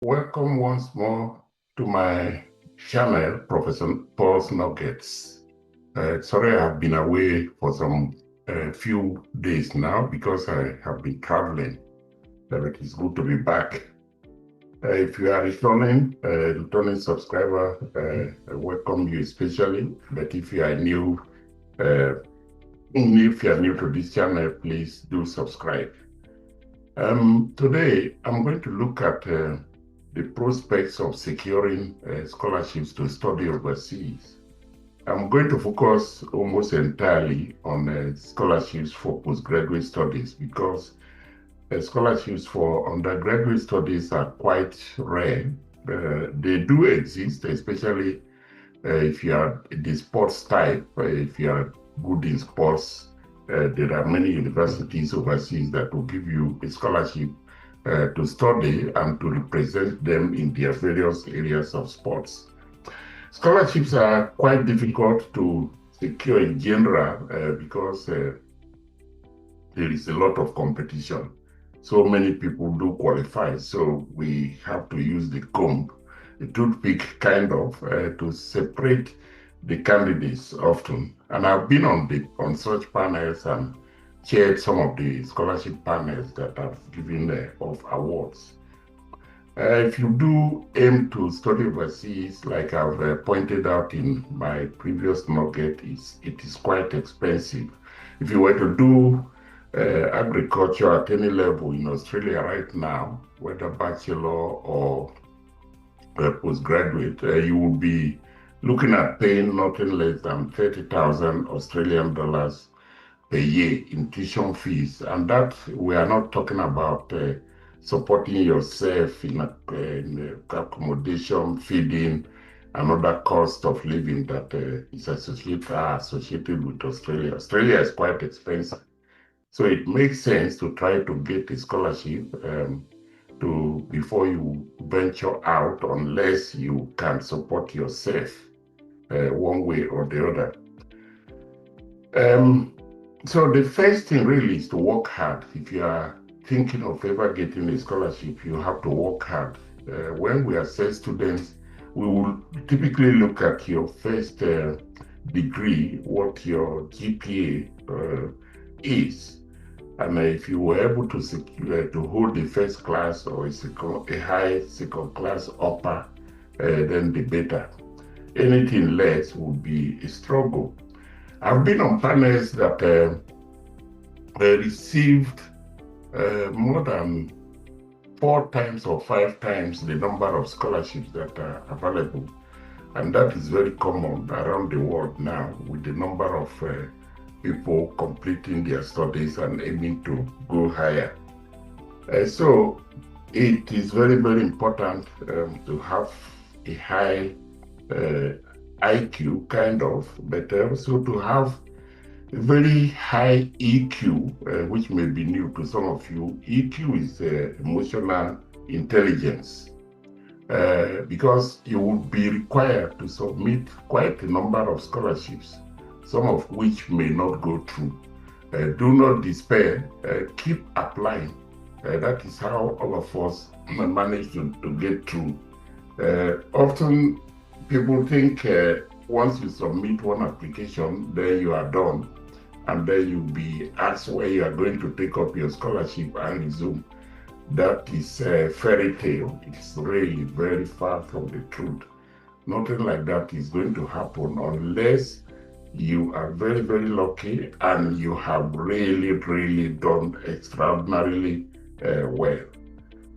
Welcome once more to my channel, Professor Paul's Nuggets. Sorry I have been away for some few days now because I have been traveling, but it is good to be back. If you are returning subscriber, I welcome you especially. But if you are new to this channel, please do subscribe. Today, I'm going to look at the prospects of securing scholarships to study overseas. I'm going to focus almost entirely on scholarships for postgraduate studies because scholarships for undergraduate studies are quite rare. They do exist, especially if you are the sports type, if you are good in sports. There are many universities overseas that will give you a scholarship to study and to represent them in their various areas of sports. Scholarships are quite difficult to secure in general because there is a lot of competition. So many people do qualify, so we have to use the comb, the toothpick kind of, to separate the candidates often. And I've been on such panels and chaired some of the scholarship panels that have given of awards. If you do aim to study overseas, like I've pointed out in my previous nugget, it is quite expensive. If you were to do agriculture at any level in Australia right now, whether bachelor or postgraduate, you will be looking at paying nothing less than 30,000 Australian dollars per year in tuition fees. And that we are not talking about supporting yourself in accommodation, feeding, and other cost of living that is associated with Australia. Australia is quite expensive. So it makes sense to try to get a scholarship before you venture out, unless you can support yourself one way or the other. So the first thing really is to work hard. If you are thinking of ever getting a scholarship, you have to work hard. When we assess students, we will typically look at your first degree, what your GPA is. And if you were able to hold the first class or a high second class upper, then the better. Anything less would be a struggle. I've been on panels that received more than 4 times or 5 times the number of scholarships that are available. And that is very common around the world now, with the number of people completing their studies and aiming to go higher. So it is very, very important to have a high IQ kind of, but also to have a very high EQ, which may be new to some of you. EQ is emotional intelligence, because you will be required to submit quite a number of scholarships, some of which may not go through. Do not despair, keep applying. That is how all of us manage to get through. Often people think once you submit one application, then you are done, and then you'll be asked where you are going to take up your scholarship and resume. That is a fairy tale. It's really very far from the truth. Nothing like that is going to happen unless you are very, very lucky and you have really, really done extraordinarily well.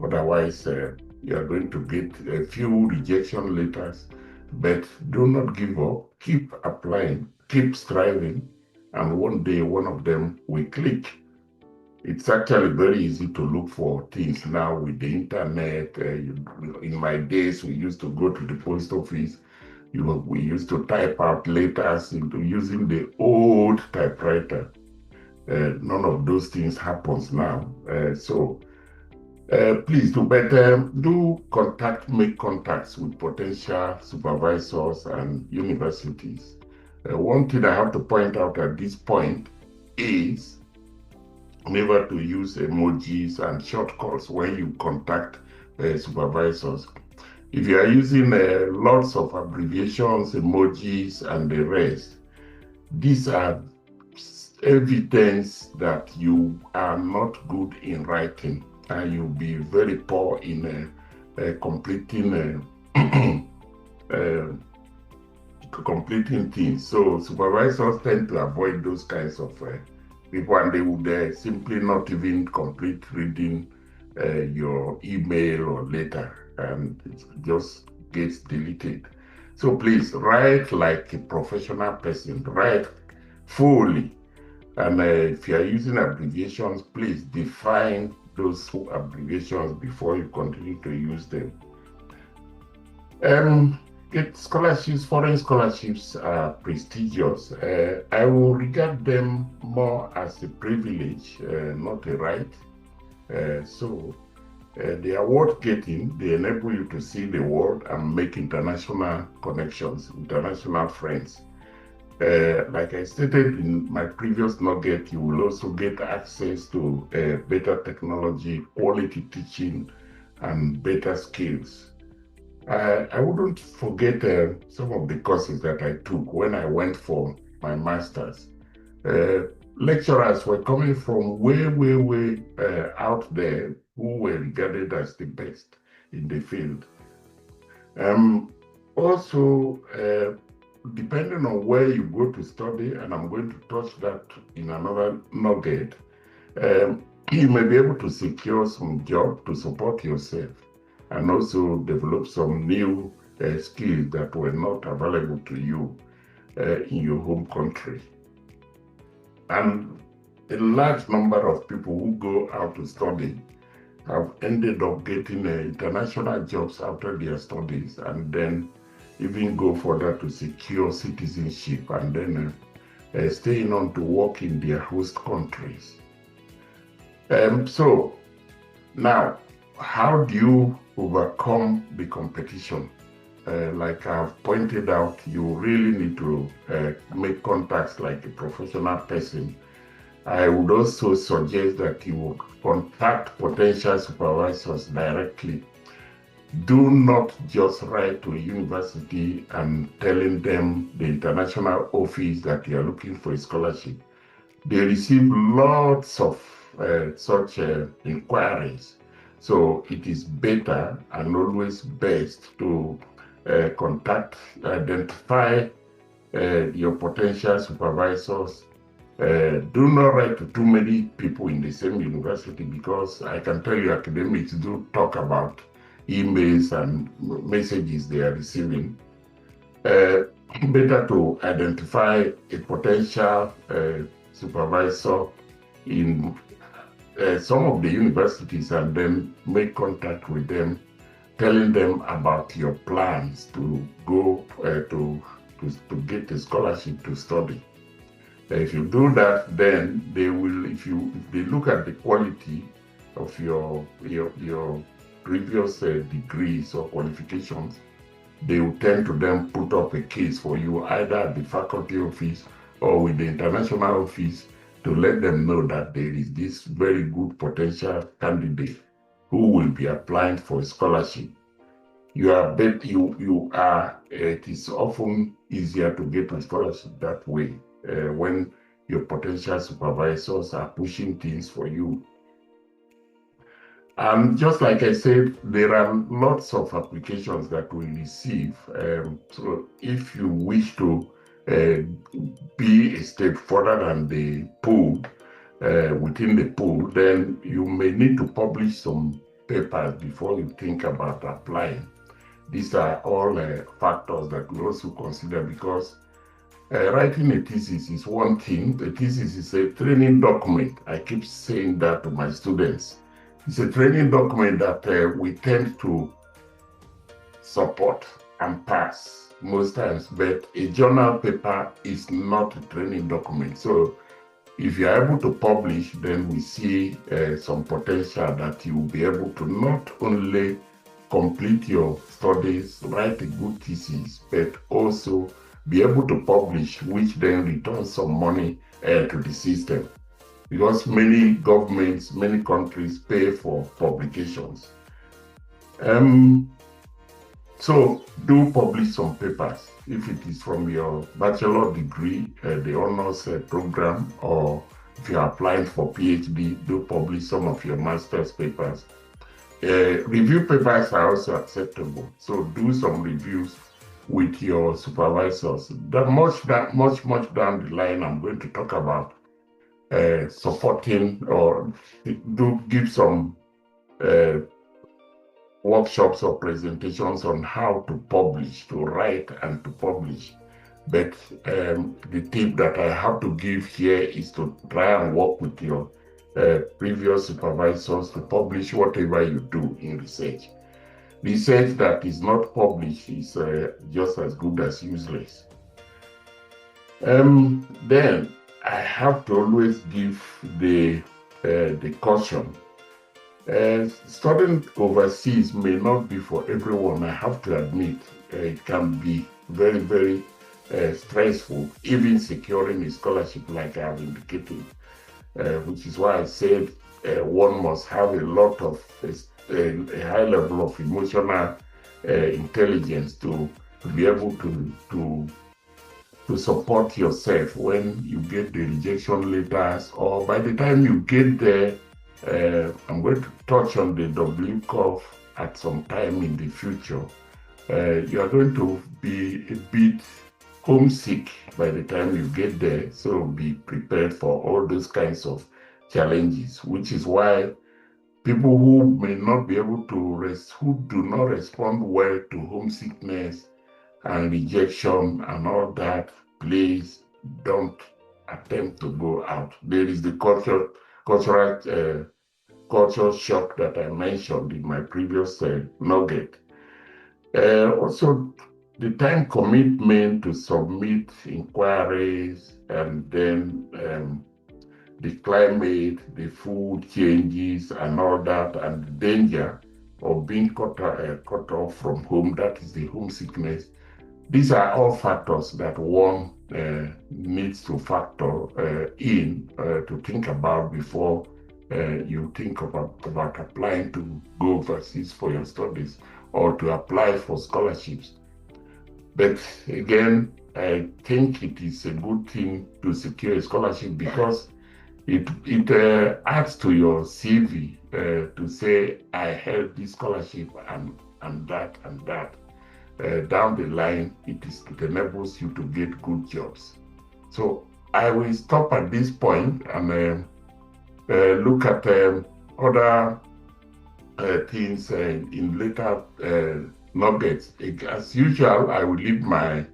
Otherwise, you are going to get a few rejection letters, but do not give up. Keep applying, keep striving, and one day one of them will click. It's actually very easy to look for things now with the internet. In my days, we used to go to the post office. We used to type out letters using the old typewriter. None of those things happens now. So please do better. Make contacts with potential supervisors and universities. One thing I have to point out at this point is never to use emojis and short calls when you contact supervisors. If you are using lots of abbreviations, emojis, and the rest, these are evidence that you are not good in writing and you'll be very poor in completing completing things. So supervisors tend to avoid those kinds of people, and they would simply not even complete reading your email or letter, and it just gets deleted. So please write like a professional person, write fully. And if you are using abbreviations, please define those abbreviations before you continue to use them. Get scholarships, foreign scholarships are prestigious. I will regard them more as a privilege, not a right. They are worth getting. They enable you to see the world and make international connections, international friends. Like I stated in my previous nugget, you will also get access to better technology, quality teaching, and better skills. I wouldn't forget some of the courses that I took when I went for my master's. Lecturers were coming from way out there who were regarded as the best in the field. Also, depending on where you go to study, and I'm going to touch that in another nugget, you may be able to secure some job to support yourself and also develop some new skills that were not available to you in your home country. And a large number of people who go out to study have ended up getting international jobs after their studies, and then even go further to secure citizenship, and then staying on to work in their host countries. So now, how do you overcome the competition? Like I've pointed out, you really need to make contacts like a professional person. I would also suggest that you would contact potential supervisors directly. Do not just write to a university and telling them the international office that you are looking for a scholarship. They receive lots of such inquiries. So it is better and always best to identify your potential supervisors. Do not write to too many people in the same university, because I can tell you academics do talk about emails and messages they are receiving. Better to identify a potential supervisor in some of the universities and then make contact with them, telling them about your plans to go to get a scholarship to study. If you do that, then they will, if they look at the quality of your previous degrees or qualifications, they will tend to then put up a case for you either at the faculty office or with the international office, to let them know that there is this very good potential candidate who will be applying for a scholarship. It is often easier to get a scholarship that way when your potential supervisors are pushing things for you. And just like I said, there are lots of applications that we receive. So if you wish to be a step further than the pool, within the pool, then you may need to publish some papers before you think about applying. These are all factors that we also consider, because writing a thesis is one thing. The thesis is a training document. I keep saying that to my students. It's a training document that we tend to support and pass most times, but a journal paper is not a training document. So if you are able to publish, then we see some potential that you will be able to not only complete your studies, write a good thesis, but also be able to publish, which then returns some money to the system. Because many governments, many countries pay for publications. So do publish some papers. If it is from your bachelor degree, the honors program, or if you're applying for PhD, do publish some of your master's papers. Review papers are also acceptable. So do some reviews with your supervisors. Much down the line, I'm going to talk about supporting or do give some workshops or presentations on how to publish, to write and to publish. But the tip that I have to give here is to try and work with your previous supervisors to publish whatever you do in research. Research that is not published is just as good as useless. Then I have to always give the caution. Studying overseas may not be for everyone. I have to admit, it can be very, very stressful, even securing a scholarship like I have indicated, which is why I said one must have a lot of a high level of emotional intelligence to be able to support yourself when you get the rejection letters, or by the time you get there. I'm going to touch on the W curve at some time in the future. You are going to be a bit homesick by the time you get there, so be prepared for all those kinds of challenges, which is why people who may not be able to who do not respond well to homesickness and rejection and all that, please don't attempt to go out. There is the cultural shock that I mentioned in my previous nugget. Also, the time commitment to submit inquiries, and then the climate, the food changes and all that, and the danger of being cut off from home, that is the homesickness. These are all factors that one needs to factor in to think about before you think about applying to go overseas for your studies or to apply for scholarships. But again, I think it is a good thing to secure a scholarship because it adds to your CV to say, I held this scholarship and that and that. Down the line, it enables you to get good jobs. So I will stop at this point and look at other things in later nuggets. As usual, I will leave my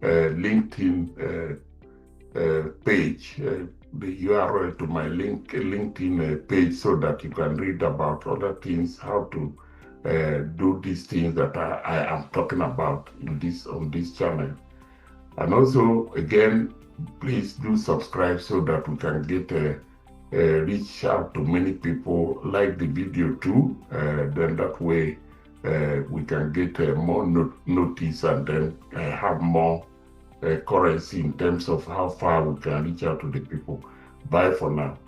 LinkedIn page, the URL to my LinkedIn page, so that you can read about other things, how to do these things that I am talking about on this channel. And also, again, please do subscribe so that we can get reach out to many people. Like the video too, then that way we can get more notice and then have more currency in terms of how far we can reach out to the people. Bye for now.